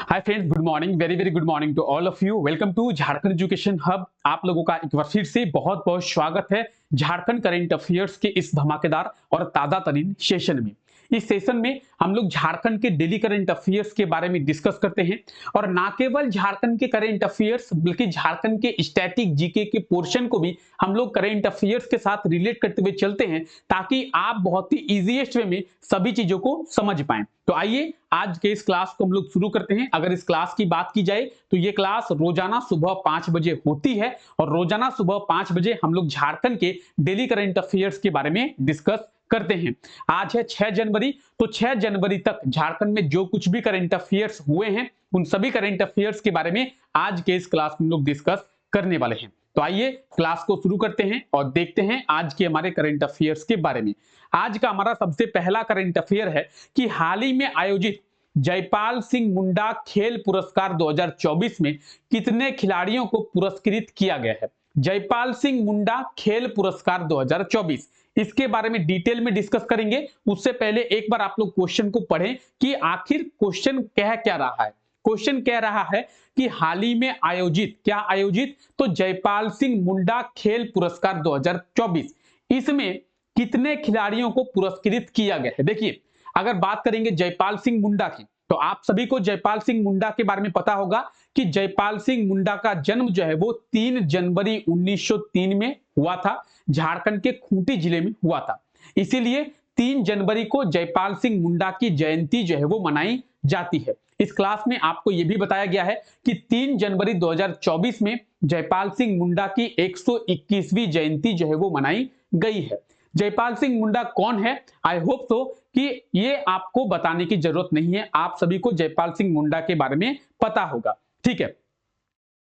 Hi friends, good morning, very very good morning to all of you. Welcome to Jharkhand education hub. आप लोगों का एक बार फिर से बहुत बहुत स्वागत है झारखंड करंट अफेयर्स के इस धमाकेदार और ताजा तरीन सेशन में। इस सेशन में हम लोग झारखंड के डेली करंट अफेयर्स के बारे में डिस्कस करते हैं और ना केवल झारखंड के करंट अफेयर्स बल्कि झारखंड के स्टैटिक जीके के पोर्शन को भी हम लोग करंट अफेयर्स के साथ रिलेट करते हुए चलते हैं ताकि आप बहुत ही इजीएस्ट वे में सभी चीजों को समझ पाएं। तो आइए आज के इस क्लास को हम लोग शुरू करते हैं। अगर इस क्लास की बात की जाए तो ये क्लास रोजाना सुबह 5 बजे होती है और रोजाना सुबह 5 बजे हम लोग झारखंड के डेली करंट अफेयर्स के बारे में डिस्कस करते हैं। आज है 6 जनवरी, तो 6 जनवरी तक झारखंड में जो कुछ भी करंट अफेयर्स हुए हैं उन सभी करंट अफेयर्स के बारे में आज के इस क्लास में हम लोग डिस्कस करने वाले हैं। तो आइए क्लास को शुरू करते हैं और देखते हैं आज के हमारे करंट अफेयर्स के बारे में। आज का हमारा सबसे पहला करंट अफेयर है कि हाल ही में आयोजित जयपाल सिंह मुंडा खेल पुरस्कार 2024 में कितने खिलाड़ियों को पुरस्कृत किया गया है। जयपाल सिंह मुंडा खेल पुरस्कार 2024, इसके बारे में डिटेल में डिस्कस करेंगे। उससे पहले एक बार आप लोग क्वेश्चन को पढ़ें कि आखिर क्वेश्चन कह क्या रहा है। क्वेश्चन कह रहा है कि हाल ही में आयोजित, क्या आयोजित, तो जयपाल सिंह मुंडा खेल पुरस्कार 2024, इसमें कितने खिलाड़ियों को पुरस्कृत किया गया है। देखिए, अगर बात करेंगे जयपाल सिंह मुंडा की तो आप सभी को जयपाल सिंह मुंडा के बारे में पता होगा कि जयपाल सिंह मुंडा का जन्म जो है वो 3 जनवरी 1903 में हुआ था, झारखंड के खूंटी जिले में हुआ था। इसीलिए 3 जनवरी को जयपाल सिंह मुंडा की जयंती जो है वो मनाई जाती है। इस क्लास में आपको यह भी बताया गया है कि 3 जनवरी 2024 में जयपाल सिंह मुंडा की 121वीं जयंती जो है वो मनाई गई है। जयपाल सिंह मुंडा कौन है? आई होप तो कि ये आपको बताने की जरूरत नहीं है, आप सभी को जयपाल सिंह मुंडा के बारे में पता होगा। ठीक है,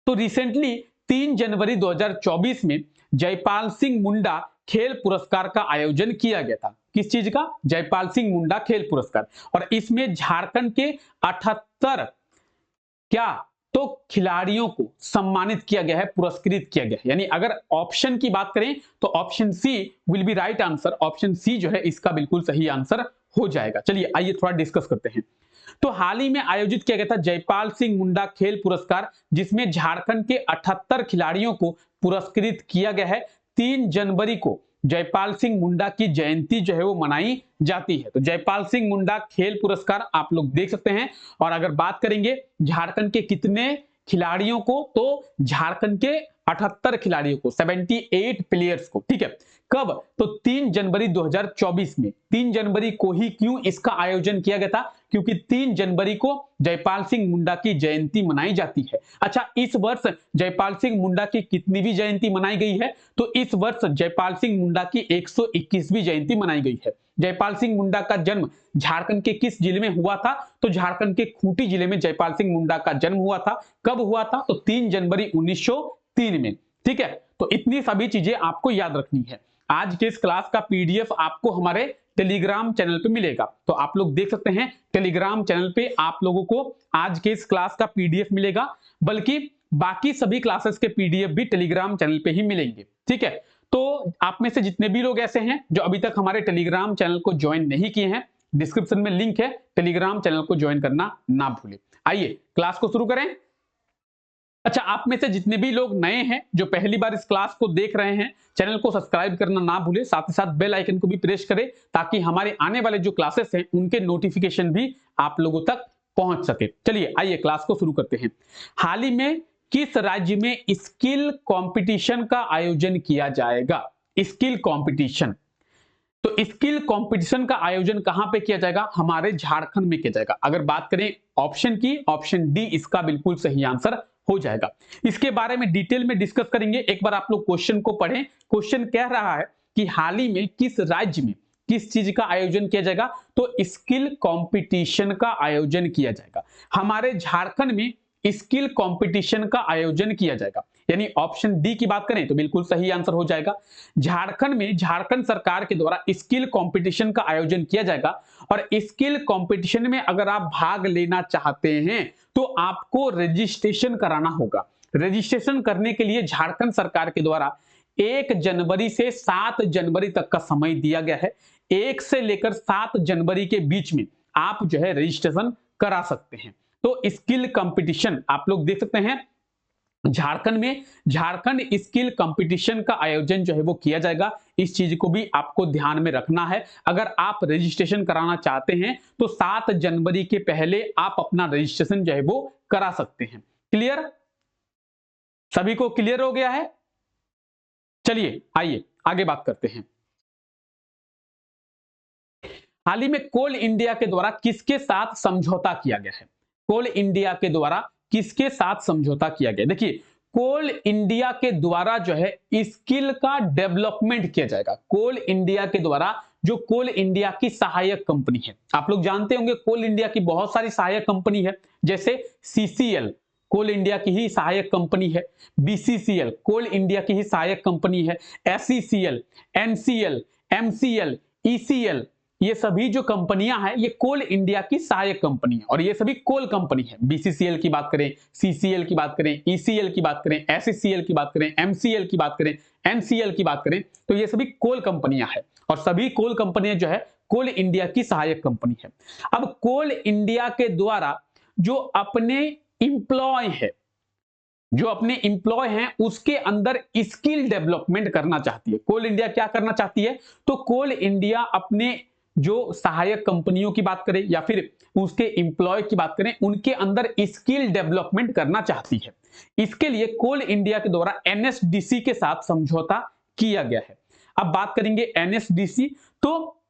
तो रिसेंटली 3 जनवरी 2024 में जयपाल सिंह मुंडा खेल पुरस्कार का आयोजन किया गया था। किस चीज का? जयपाल सिंह मुंडा खेल पुरस्कार। और इसमें झारखंड के 78 क्या तो खिलाड़ियों को सम्मानित किया गया है, पुरस्कृत किया गया है। यानी अगर ऑप्शन की बात करें तो option C will be right answer. Option C जो है इसका बिल्कुल सही आंसर हो जाएगा। चलिए आइए थोड़ा डिस्कस करते हैं। तो हाल ही में आयोजित किया गया था जयपाल सिंह मुंडा खेल पुरस्कार, जिसमें झारखंड के 78 खिलाड़ियों को पुरस्कृत किया गया है। 3 जनवरी को जयपाल सिंह मुंडा की जयंती जो है वो मनाई जाती है। तो जयपाल सिंह मुंडा खेल पुरस्कार आप लोग देख सकते हैं। और अगर बात करेंगे झारखंड के कितने खिलाड़ियों को, तो झारखंड के 78 खिलाड़ियों को, 78 प्लेयर्स को। ठीक है, कब? तो 3 जनवरी 2024 में। 3 जनवरी को ही क्यों इसका आयोजन किया गया था? क्योंकि 3 जनवरी को जयपाल सिंह मुंडा की जयंती मनाई जाती है। अच्छा, इस वर्ष जयपाल सिंह मुंडा की कितनीवीं जयंती मनाई गई है? तो इस वर्ष जयपाल सिंह मुंडा की 121वीं जयंती मनाई गई है। जयपाल सिंह मुंडा का जन्म झारखंड के किस जिले में हुआ था? तो झारखंड के खूंटी जिले में जयपाल सिंह मुंडा का जन्म हुआ था। कब हुआ था? तो 3 जनवरी 1903 में। ठीक है, तो इतनी सभी चीजें आपको याद रखनी है। आज के इस क्लास का पीडीएफ आपको हमारे टेलीग्राम चैनल पे मिलेगा, तो आप लोग देख सकते हैं टेलीग्राम चैनल पे आप लोगों को आज के इस क्लास का पीडीएफ मिलेगा, बल्कि बाकी सभी क्लासेस के पीडीएफ भी टेलीग्राम चैनल पे ही मिलेंगे। ठीक है, तो आप में से जितने भी लोग ऐसे हैं जो अभी तक हमारे टेलीग्राम चैनल को ज्वाइन नहीं किए हैं, डिस्क्रिप्शन में लिंक है, टेलीग्राम चैनल को ज्वाइन करना ना भूलें। आइए क्लास को शुरू करें। अच्छा, आप में से जितने भी लोग नए हैं जो पहली बार इस क्लास को देख रहे हैं, चैनल को सब्सक्राइब करना ना भूलें, साथ ही साथ बेल आइकन को भी प्रेस करें ताकि हमारे आने वाले जो क्लासेस हैं उनके नोटिफिकेशन भी आप लोगों तक पहुंच सके। चलिए आइए क्लास को शुरू करते हैं। हाल ही में किस राज्य में स्किल कंपटीशन का आयोजन किया जाएगा? स्किल कंपटीशन, तो स्किल कंपटीशन का आयोजन कहां पे किया जाएगा? हमारे झारखंड में किया जाएगा। अगर बात करें ऑप्शन की, ऑप्शन डी इसका बिल्कुल सही आंसर हो जाएगा। इसके बारे में डिटेल में डिस्कस करेंगे। एक बार आप लोग क्वेश्चन को पढ़ें। क्वेश्चन कह रहा है कि हाल ही में किस राज्य में किस चीज का आयोजन किया जाएगा? तो स्किल कंपटीशन का आयोजन किया जाएगा। हमारे झारखंड में स्किल कंपटीशन का आयोजन किया जाएगा, यानी ऑप्शन डी की बात करें तो बिल्कुल सही आंसर हो जाएगा। झारखंड में झारखंड सरकार के द्वारा स्किल कंपटीशन का आयोजन किया जाएगा। और स्किल कंपटीशन में अगर आप भाग लेना चाहते हैं तो आपको रजिस्ट्रेशन कराना होगा। रजिस्ट्रेशन करने के लिए झारखंड सरकार के द्वारा 1 जनवरी से 7 जनवरी तक का समय दिया गया है। 1 से लेकर 7 जनवरी के बीच में आप जो है रजिस्ट्रेशन करा सकते हैं। तो स्किल कंपटीशन आप लोग देख सकते हैं झारखंड में झारखंड स्किल कंपटीशन का आयोजन जो है वो किया जाएगा। इस चीज को भी आपको ध्यान में रखना है। अगर आप रजिस्ट्रेशन कराना चाहते हैं तो 7 जनवरी के पहले आप अपना रजिस्ट्रेशन जो है वो करा सकते हैं। क्लियर, सभी को क्लियर हो गया है? चलिए आइए आगे बात करते हैं। हाल ही में कोल इंडिया के द्वारा किसके साथ समझौता किया गया है? कोल इंडिया के द्वारा किसके साथ समझौता किया गया? देखिए, कोल इंडिया के द्वारा जो है स्किल का डेवलपमेंट किया जाएगा। कोल इंडिया के द्वारा, जो कोल इंडिया की सहायक कंपनी है, आप लोग जानते होंगे कोल इंडिया की बहुत सारी सहायक कंपनी है, जैसे सीसीएल कोल इंडिया की ही सहायक कंपनी है, बीसीसीएल कोल इंडिया की ही सहायक कंपनी है, एसईसीएल, एनसीएल, एमसीएल, ईसीएल, ये सभी जो कंपनियां हैं ये कोल इंडिया की सहायक कंपनी है और ये सभी कोल कंपनी है। बीसीसीएल की बात करें, सीसीएल की बात करें, ईसीएल की बात करें, एससीएल की बात करें, एमसीएल की बात करें, एनसीएल की बात करें, तो ये सभी कोल कंपनियां हैं और सभी कोल कंपनियां जो है कोल इंडिया की सहायक कंपनी है। अब कोल इंडिया के द्वारा जो अपने इंप्लॉय है, जो अपने इंप्लॉय हैं उसके अंदर स्किल डेवलपमेंट करना चाहती है। कोल इंडिया क्या करना चाहती है? तो कोल इंडिया अपने जो सहायक कंपनियों की बात करें या फिर उसके इंप्लॉय की बात करें, उनके अंदर स्किल डेवलपमेंट करना चाहती है। इसके लिए कोल इंडिया के द्वारा एनएसडीसी के साथ समझौता किया गया है। अब बात करेंगे एनएसडीसी, तो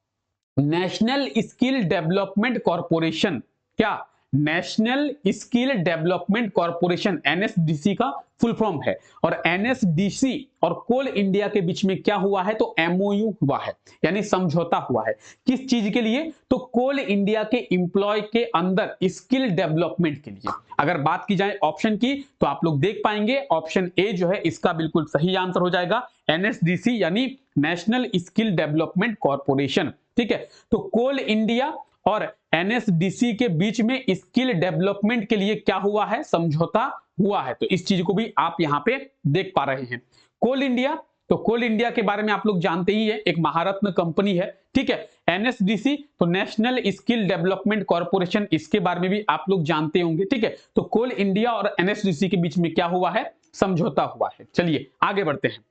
नेशनल स्किल डेवलपमेंट कॉरपोरेशन, क्या national skill development corporation NSDC का फुल फॉर्म है। और एनएसडीसी और कोल इंडिया के बीच में क्या हुआ है? तो एमओयू हुआ है, यानी समझौता हुआ है। किस चीज के लिए? तो कोल इंडिया के इंप्लॉय के अंदर स्किल डेवलपमेंट के लिए। अगर बात की जाए ऑप्शन की तो आप लोग देख पाएंगे ऑप्शन ए जो है इसका बिल्कुल सही आंसर हो जाएगा, एनएसडीसी यानी नेशनल स्किल डेवलपमेंट कॉरपोरेशन। ठीक है, तो कोल इंडिया और एनएसडीसी के बीच में स्किल डेवलपमेंट के लिए क्या हुआ है? समझौता हुआ है। तो इस चीज को भी आप यहां पे देख पा रहे हैं। कोल इंडिया, तो कोल इंडिया के बारे में आप लोग जानते ही है, एक महारत्न कंपनी है। ठीक है, एनएसडीसी तो नेशनल स्किल डेवलपमेंट कॉरपोरेशन, इसके बारे में भी आप लोग जानते होंगे। ठीक है, तो कोल इंडिया और एनएसडीसी के बीच में क्या हुआ है? समझौता हुआ है। चलिए आगे बढ़ते हैं।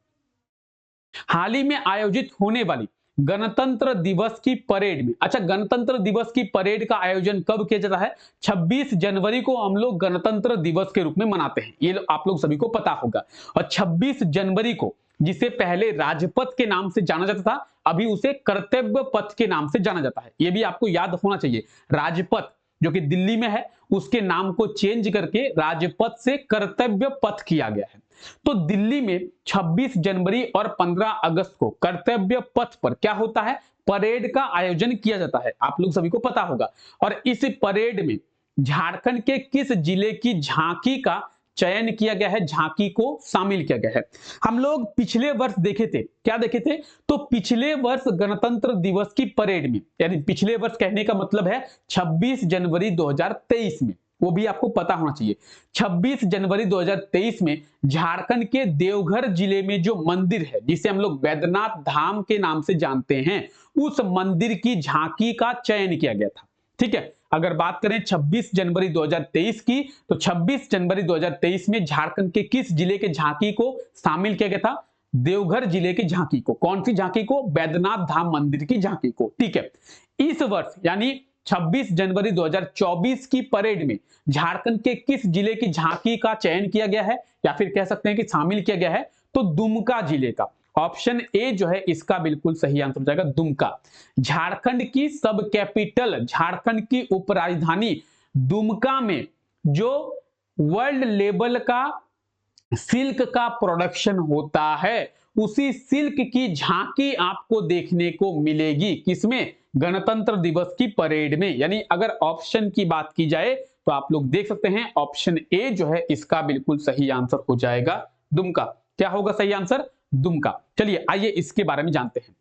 हाल ही में आयोजित होने वाली गणतंत्र दिवस की परेड में, अच्छा गणतंत्र दिवस की परेड का आयोजन कब किया जाता है? 26 जनवरी को हम लोग गणतंत्र दिवस के रूप में मनाते हैं, ये आप लोग सभी को पता होगा। और 26 जनवरी को, जिसे पहले राजपथ के नाम से जाना जाता था, अभी उसे कर्तव्य पथ के नाम से जाना जाता है। यह भी आपको याद होना चाहिए। राजपथ जो कि दिल्ली में है, उसके नाम को चेंज करके राजपथ से कर्तव्य पथ किया गया है। तो दिल्ली में 26 जनवरी और 15 अगस्त को कर्तव्य पथ पर क्या होता है? परेड का आयोजन किया जाता है, आप लोग सभी को पता होगा। और इस परेड में झारखंड के किस जिले की झांकी का चयन किया गया है? झांकी को शामिल किया गया है। हम लोग पिछले वर्ष देखे थे, क्या देखे थे? तो पिछले वर्ष गणतंत्र दिवस की परेड में, यानी पिछले वर्ष कहने का मतलब है 26 जनवरी 2023 में, वो भी आपको पता होना चाहिए। 26 जनवरी 2023 में झारखंड के देवघर जिले में जो मंदिर है, जिसे हम लोग बैद्यनाथ धाम के नाम से जानते हैं, उस मंदिर की झांकी का चयन किया गया था। ठीक है, अगर बात करें 26 जनवरी 2023 की, तो 26 जनवरी 2023 में झारखंड के किस जिले के झांकी को शामिल किया गया था? देवघर जिले की झांकी को। कौन सी झांकी को? बैद्यनाथ धाम मंदिर की झांकी को। ठीक है, इस वर्ष यानी 26 जनवरी 2024 की परेड में झारखंड के किस जिले की झांकी का चयन किया गया है, या फिर कह सकते हैं कि शामिल किया गया है? तो दुमका जिले का। ऑप्शन ए जो है इसका बिल्कुल सही आंसर हो जाएगा, दुमका। झारखंड की सब कैपिटल, झारखंड की उपराजधानी दुमका में जो वर्ल्ड लेवल का सिल्क का प्रोडक्शन होता है, उसी सिल्क की झांकी आपको देखने को मिलेगी। किसमें? गणतंत्र दिवस की परेड में। यानी अगर ऑप्शन की बात की जाए तो आप लोग देख सकते हैं ऑप्शन ए जो है इसका बिल्कुल सही आंसर हो जाएगा, दुमका। क्या होगा सही आंसर? दुमका। चलिए आइए इसके बारे में जानते हैं।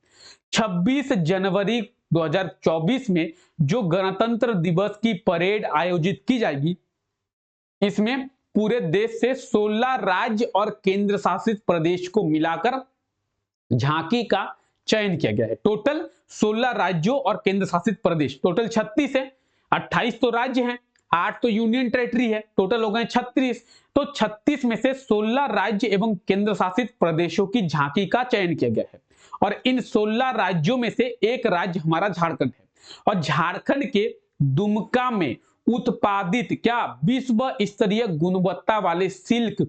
26 जनवरी 2024 में जो गणतंत्र दिवस की परेड आयोजित की जाएगी, इसमें पूरे देश से 16 राज्य और केंद्र शासित प्रदेश को मिलाकर झांकी का चयन किया गया है। टोटल 16 राज्यों और केंद्र शासित प्रदेश, टोटल 36 है। 28 तो राज्य हैं, 8 तो यूनियन टेरिटरी है, टोटल हो गए 36। तो 36 में से 16 राज्य एवं केंद्र शासित प्रदेशों की झांकी का चयन किया गया है और इन 16 राज्यों में से एक राज्य हमारा झारखंड है और झारखंड के दुमका में उत्पादित क्या विश्व स्तरीय गुणवत्ता वाले सिल्क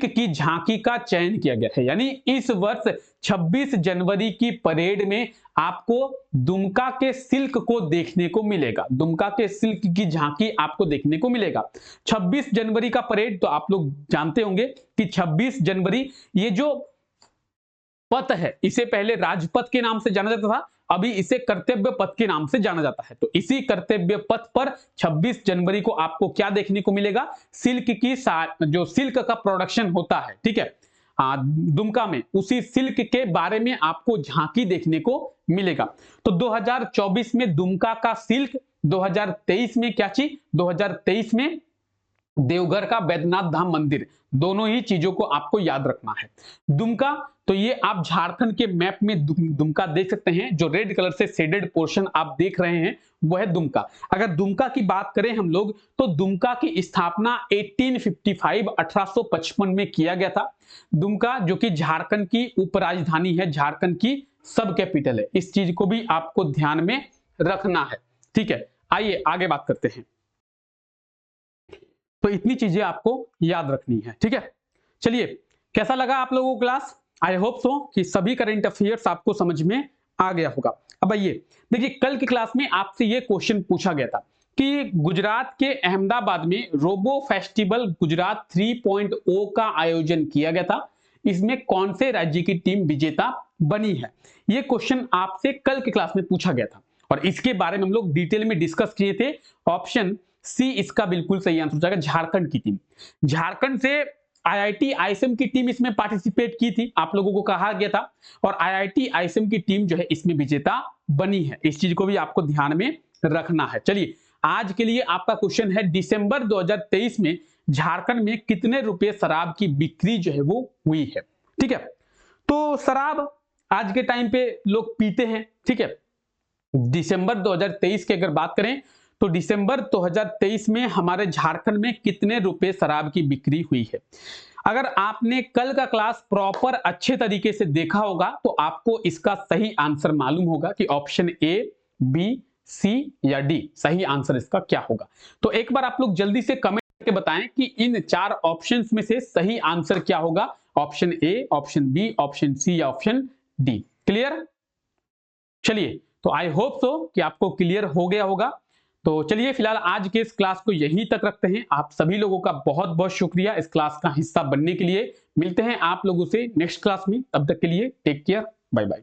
की झांकी का चयन किया गया है। यानी इस वर्ष 26 जनवरी की परेड में आपको दुमका के सिल्क को देखने को मिलेगा, दुमका के सिल्क की झांकी आपको देखने को मिलेगा। 26 जनवरी का परेड तो आप लोग जानते होंगे कि 26 जनवरी ये जो पथ है इसे पहले राजपथ के नाम से जाना जाता था, अभी इसे कर्तव्य पथ के नाम से जाना जाता है। तो इसी कर्तव्य पथ पर 26 जनवरी को आपको क्या देखने को मिलेगा, सिल्क की जो सिल्क का प्रोडक्शन होता है, ठीक है, दुमका में, उसी सिल्क के बारे में आपको झांकी देखने को मिलेगा। तो 2024 में दुमका का सिल्क, 2023 में क्या चीज, 2023 में देवघर का बैद्यनाथ धाम मंदिर, दोनों ही चीजों को आपको याद रखना है। दुमका, तो ये आप झारखंड के मैप में दुमका देख सकते हैं, जो रेड कलर से शेडेड पोर्शन आप देख रहे हैं वह है दुमका। अगर दुमका की बात करें हम लोग तो दुमका की स्थापना 1855 में किया गया था। दुमका जो कि झारखंड की उपराजधानी है, झारखंड की सब कैपिटल है, इस चीज को भी आपको ध्यान में रखना है, ठीक है। आइए आगे बात करते हैं। तो इतनी चीजें आपको याद रखनी है, ठीक है। चलिए, कैसा लगा आप लोगों को क्लास? आई होप सो कि सभी करंट अफेयर्स आपको समझ में आ गया होगा। अब आइए देखिए, कल की क्लास में आपसे ये क्वेश्चन पूछा गया था कि गुजरात के अहमदाबाद में रोबो फेस्टिवल गुजरात 3.0 का आयोजन किया गया था, इसमें कौन से राज्य की टीम विजेता बनी है? ये क्वेश्चन आपसे कल की क्लास में पूछा गया था और इसके बारे में हम लोग डिटेल में डिस्कस किए थे। ऑप्शन सी इसका बिल्कुल सही आंसर हो जाएगा, झारखंड की टीम। झारखंड से आईआईटी आईएसएम की टीम इसमें पार्टिसिपेट की थी, आप लोगों को कहा गया था, और आईआईटी आईएसएम की टीम जो है इसमें विजेता बनी है। इस चीज को भी आपको ध्यान में रखना है। चलिए, आज के लिए आपका क्वेश्चन है, दिसंबर 2023 में झारखंड में कितने रुपए शराब की बिक्री जो है वो हुई है? ठीक है, तो शराब आज के टाइम पे लोग पीते हैं, ठीक है। दिसंबर 2023 की अगर बात करें तो दिसंबर 2023 में हमारे झारखंड में कितने रुपए शराब की बिक्री हुई है? अगर आपने कल का क्लास प्रॉपर अच्छे तरीके से देखा होगा तो आपको इसका सही आंसर मालूम होगा कि ऑप्शन ए, बी, सी या डी सही आंसर इसका क्या होगा। तो एक बार आप लोग जल्दी से कमेंट करके बताएं कि इन 4 ऑप्शंस में से सही आंसर क्या होगा, option A, option B, option C या ऑप्शन डी। क्लियर? चलिए, तो आई होप सो कि आपको क्लियर हो गया होगा। तो चलिए, फिलहाल आज के इस क्लास को यहीं तक रखते हैं। आप सभी लोगों का बहुत बहुत शुक्रिया इस क्लास का हिस्सा बनने के लिए। मिलते हैं आप लोगों से नेक्स्ट क्लास में, तब तक के लिए टेक केयर, बाय बाय।